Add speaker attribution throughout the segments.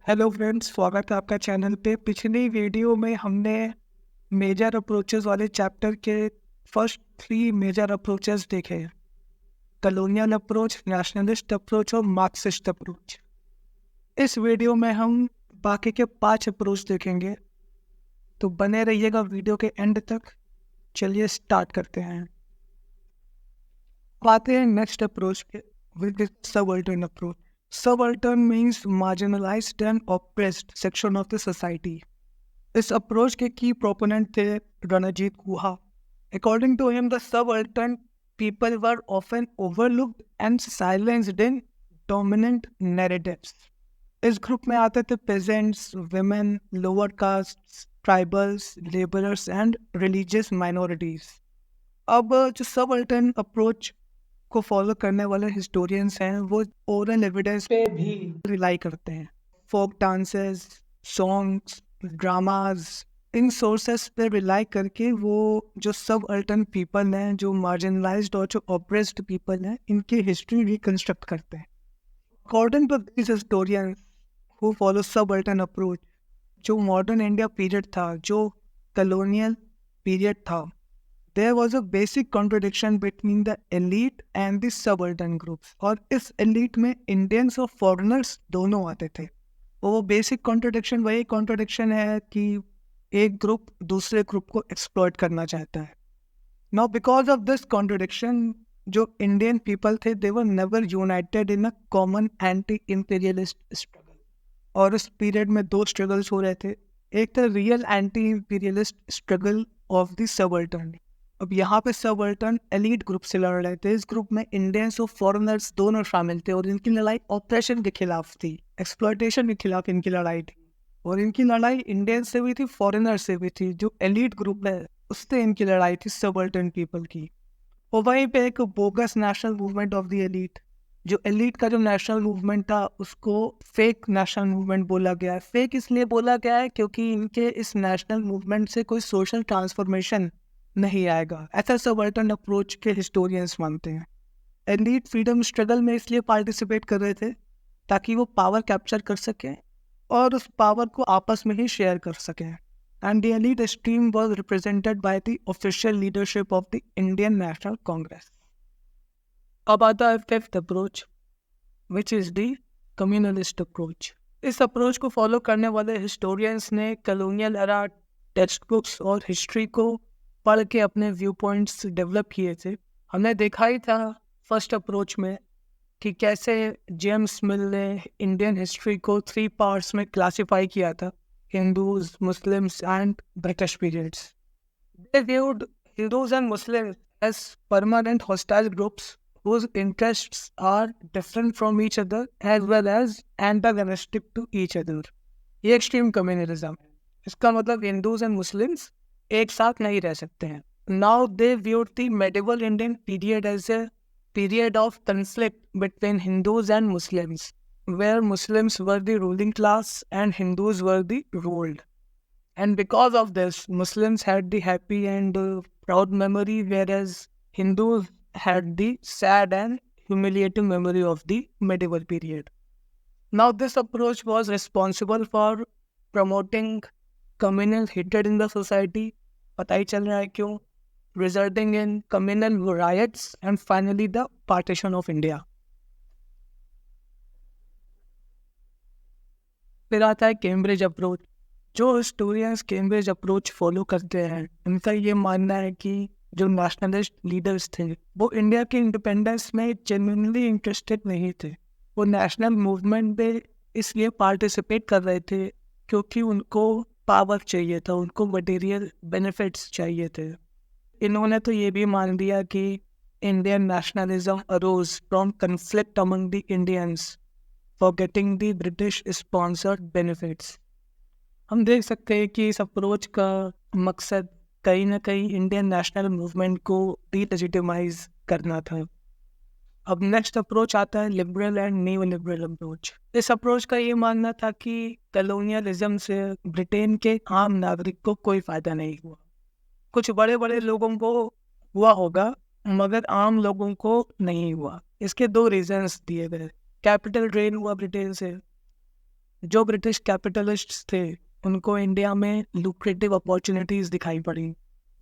Speaker 1: Hello friends, स्वागत है आपका चैनल पे। पिछली वीडियो में हमने मेजर अप्रोचेस वाले चैप्टर के फर्स्ट 3 मेजर अप्रोचेस देखे हैं। कॉलोनियल अप्रोच, नेशनलिस्ट अप्रोच और मार्क्सिस्ट अप्रोच। इस वीडियो में हम बाकी के 5 अप्रोच देखेंगे, तो बने रहिएगा वीडियो के एंड तक। चलिए स्टार्ट करते हैं। आते हैं नेक्स्ट अप्रोच पे, with subaltern approach. Subaltern means marginalised and oppressed section of the society. इस अप्रोच के की प्रोपोनेंट थे Ranajit Guha. According to him, the subaltern people were often overlooked and silenced in dominant narratives. इस ग्रुप में आते थे peasants, women, lower caste, tribals, labourers and religious minorities. अब जो सबअल्टर्न अप्रोच को फॉलो करने वाले हिस्टोरियंस हैं, वो ओरल एविडेंस पे भी रिलाई करते हैं। फोक डांसेस, सॉन्ग्स, ड्रामाज, इन सोर्सेस पे रिलाई करके वो जो सब अल्टर्न पीपल हैं, जो मार्जिनलाइज्ड और जो ऑप्रेस्ड पीपल हैं, इनकी हिस्ट्री रिकंस्ट्रक्ट करते हैं। According to this historians who follow subaltern approach, जो मॉडर्न इंडिया पीरियड था, जो कॉलोनियल पीरियड था, there was a basic contradiction between the elite and the subaltern groups। और इस elite में Indians और foreigners दोनों आते थे। वो basic contradiction वही contradiction है कि एक ग्रुप दूसरे ग्रुप को exploit करना चाहता है। Now because of this contradiction, जो Indian people थे, they were never united in a common anti-imperialist struggle। और इस पीरियड में 2 struggles हो रहे थे। एक था real anti-imperialist struggle of the subaltern। अब यहाँ पे सबअल्टर्न एलीट ग्रुप से लड़ रहे थे। इस ग्रुप में इंडियंस और फॉरेनर्स दोनों शामिल थे, और इनकी लड़ाई ऑपरेशन के खिलाफ थी, एक्सप्लॉयटेशन के खिलाफ इनकी लड़ाई थी। और इनकी लड़ाई इंडियंस से भी थी, फॉरेनर्स से भी थी। जो एलीट ग्रुप है उससे इनकी लड़ाई थी सबअल्टर्न पीपल की। और वहीं पे एक bogus national movement of the elite, जो एलीट का जो नेशनल मूवमेंट था उसको फेक नेशनल मूवमेंट बोला गया है। फेक इसलिए बोला गया है क्योंकि इनके इस नेशनल मूवमेंट से कोई सोशल ट्रांसफॉर्मेशन नहीं आएगा, ऐसा सबअल्टर्न अप्रोच के हिस्टोरियंस मानते हैं। एलीट फ्रीडम स्ट्रगल में इसलिए पार्टिसिपेट कर रहे थे ताकि वो पावर कैप्चर कर सकें और उस पावर को आपस में ही शेयर कर सकें। And the elite stream was represented by the official leadership of the Indian National Congress. अब आता है fifth approach, which is the communalist approach. इस अप्रोच को फॉलो करने वाले हिस्टोरियंस ने कॉलोनियल एरा टेक्स्ट बुक्स और हिस्ट्री को पढ़ के अपने व्यू पॉइंट्स डेवलप किए थे। हमने देखा ही था फर्स्ट अप्रोच में कि कैसे जेम्स मिल ने इंडियन हिस्ट्री को 3 पार्ट्स में क्लासिफाई किया था, Hindus, Muslims and British periods. They viewed Hindus and Muslims as permanent hostile groups whose interests are different from each other as well as antagonistic to each other। ये extreme communalism है। इसका मतलब Hindus and Muslims एक साथ नहीं रह सकते हैं। Now they viewed the medieval Indian period as a period of conflict between Hindus and Muslims, where Muslims were the ruling class and Hindus were the ruled। And because of this, Muslims had the happy and proud memory, whereas Hindus had the sad and humiliating memory of the medieval period। Now this approach was responsible for promoting communal hatred in the society, पता ही चल रहा है क्यों, resulting in communal riots and finally the partition of India। फिर आता है Cambridge approach. जो historians Cambridge approach follow करते हैं, उनका ये मानना है कि जो नेशनलिस्ट लीडर्स थे वो इंडिया के इंडिपेंडेंस में जेन्युइनली इंटरेस्टेड नहीं थे। वो नेशनल मूवमेंट में इसलिए पार्टिसिपेट कर रहे थे क्योंकि उनको पावर चाहिए था, उनको मटेरियल बेनिफिट्स चाहिए थे। इन्होंने तो ये भी मान लिया कि Indian nationalism arrows from conflict among the Indians for getting the British sponsored benefits. हम देख सकते हैं कि इस अप्रोच का मकसद कहीं ना कहीं इंडियन नेशनल मूवमेंट को डीलेजिटिमाइज करना था। अब नेक्स्ट अप्रोच आता है liberal and new liberal approach. इस अप्रोच का ये मानना था कि कॉलोनियलिज्म से ब्रिटेन के आम नागरिक को कोई फ़ायदा नहीं हुआ। कुछ बड़े बड़े लोगों को हुआ होगा मगर आम लोगों को नहीं हुआ। इसके 2 रीजंस दिए गए। कैपिटल ड्रेन हुआ ब्रिटेन से, जो ब्रिटिश कैपिटलिस्ट्स थे उनको इंडिया में लुक्रेटिव अपॉर्चुनिटीज़ दिखाई पड़ी।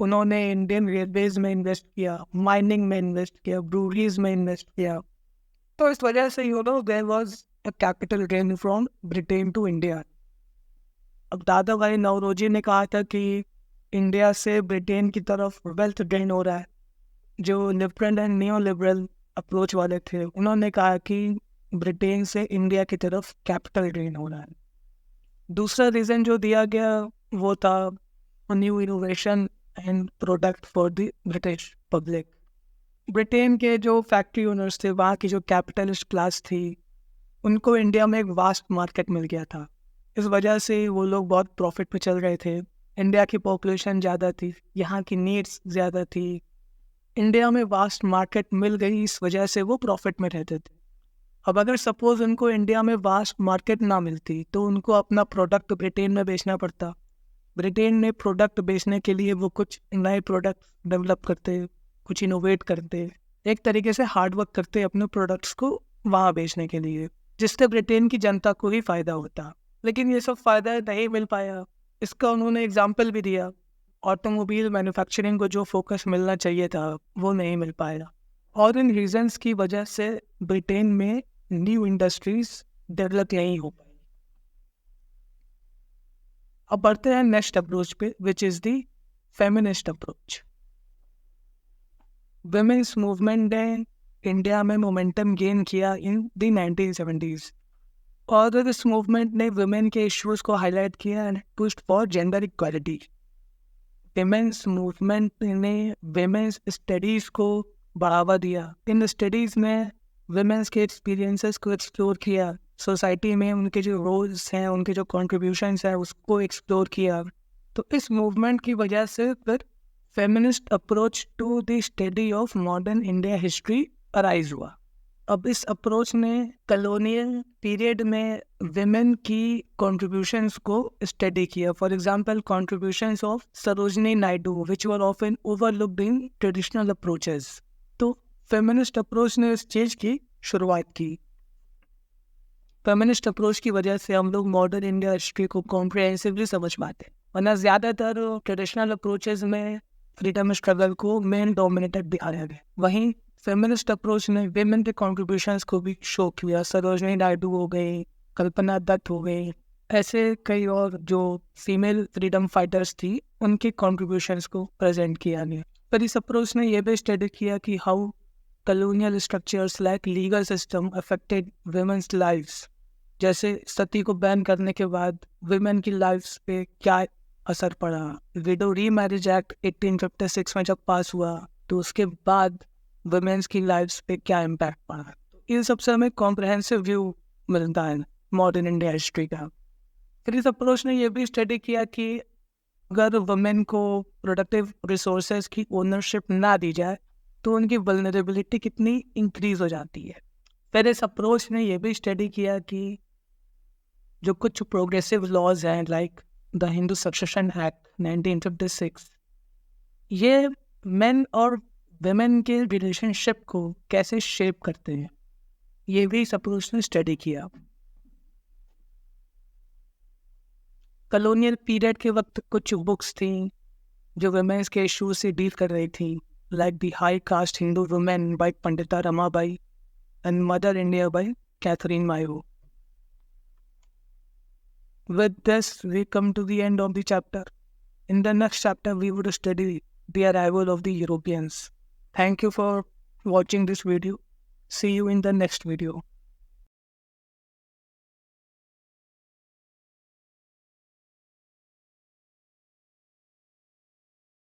Speaker 1: उन्होंने इंडियन रेलवेज में इन्वेस्ट किया, माइनिंग में इन्वेस्ट किया, ब्रूरीज में इन्वेस्ट किया। तो इस वजह से there was a capital gain from Britain to India. अब दादा भाई नौरोजी ने कहा था कि इंडिया से ब्रिटेन की तरफ वेल्थ गेन हो रहा है। जो liberal and neo liberal approach वाले थे उन्होंने कहा कि ब्रिटेन से इंडिया की तरफ कैपिटल गेन हो रहा है। दूसरा रीज़न जो दिया गया वो था new innovation and product for the British public. Britain के जो फैक्ट्री ओनर्स थे, वहाँ की जो कैपिटलिस्ट क्लास थी, उनको इंडिया में एक वास्ट मार्केट मिल गया था। इस वजह से वो लोग बहुत प्रॉफिट पे चल रहे थे। इंडिया की पॉपुलेशन ज़्यादा थी, यहाँ की नीड्स ज़्यादा थी। इंडिया में वास्ट मार्केट मिल गई, इस वजह से वो प्रॉफिट में रहते थे। अब अगर सपोज उनको इंडिया में वास्ट मार्केट ना मिलती तो उनको अपना प्रोडक्ट ब्रिटेन में बेचना पड़ता। ब्रिटेन में प्रोडक्ट बेचने के लिए वो कुछ नए प्रोडक्ट डेवलप करते, कुछ इनोवेट करते, एक तरीके से हार्ड वर्क करते अपने प्रोडक्ट्स को वहाँ बेचने के लिए, जिससे ब्रिटेन की जनता को ही फ़ायदा होता। लेकिन ये सब फ़ायदा नहीं मिल पाया। इसका उन्होंने एग्जाम्पल भी दिया। ऑटोमोबाइल मैन्युफैक्चरिंग को जो फोकस मिलना चाहिए था वो नहीं मिल पाया, और इन रीजंस की वजह से ब्रिटेन में न्यू इंडस्ट्रीज डेवलप नहीं हो पाई। अब बढ़ते हैं नेक्स्ट अप्रोच पे, which is the feminist approach. Womens movement ने इंडिया में मोमेंटम गेन किया इन द 1970s, और इस मूवमेंट ने वुमेन के इश्यूज को हाईलाइट किया and pushed for gender equality. Women's movement ने विमेंस स्टडीज़ को बढ़ावा दिया। इन स्टडीज़ में विमेंस के एक्सपीरियंसेस को एक्सप्लोर किया, सोसाइटी में उनके जो रोल्स हैं, उनके जो कॉन्ट्रीब्यूशंस हैं, उसको एक्सप्लोर किया। तो इस मूवमेंट की वजह से फिर feminist approach to the study of modern India history arise हुआ। अब इस अप्रोच ने कॉलोनियल पीरियड में विमेन की कॉन्ट्रीब्यूशंस को स्टडी किया। For example contributions of Sarojini Naidu which were often overlooked in traditional approaches. तो फेमिनिस्ट अप्रोच ने इस चीज़ की शुरुआत की। फेमिनिस्ट अप्रोच की वजह से हम लोग मॉडर्न इंडिया हिस्ट्री को कॉम्प्रिहेंसिवली समझ पाते हैं, वरना ज़्यादातर ट्रेडिशनल अप्रोचेस में फ्रीडम स्ट्रगल को मेन डोमिनेटेड दिखाया गया। वहीं फेमिनिस्ट अप्रोच ने विमेन के कॉन्ट्रीब्यूशंस को भी शो किया। सरोजनी नायडू हो गई, कल्पना दत्त हो गई, ऐसे कई और जो फीमेल फ्रीडम फाइटर्स थी उनके कॉन्ट्रीब्यूशंस को प्रेजेंट किया गया। पर इस अप्रोच ने यह भी स्टडी किया कि how colonial structures like legal system affected women's lives. जैसे सती को बैन करने के बाद विमेन की लाइफ्स पे क्या असर पड़ा। विडो रीमैरिज एक्ट 1856 में जब पास हुआ तो उसके बाद वुमेन्स की लाइफ्स पे क्या इम्पैक्ट पड़ा। तो इन सबसे हमें कॉम्प्रहेंसिव व्यू मिलता है मॉडर्न इंडिया हिस्ट्री का। फिर इस अप्रोच ने यह भी स्टडी किया कि अगर वुमेन को प्रोडक्टिव रिसोर्सेज की ओनरशिप ना दी जाए तो उनकी वल्नरेबिलिटी कितनी इंक्रीज हो जाती है। फिर इस अप्रोच ने यह भी स्टडी किया कि जो कुछ प्रोग्रेसिव लॉज हैं like the Hindu succession act 1956, ये मेन और विमेन के रिलेशनशिप को कैसे शेप करते हैं, ये भी इस अप्रोच ने स्टडी किया। कॉलोनियल पीरियड के वक्त कुछ बुक्स थी जो विमेन्स के इशूज से डील कर रही थी, like the high caste Hindu women by Pandita Ramabai and Mother India by Katherine Mayo. With this, we come to the end of the chapter. In the next chapter, we would study the arrival of the Europeans. Thank you for watching this video. See you in the next video.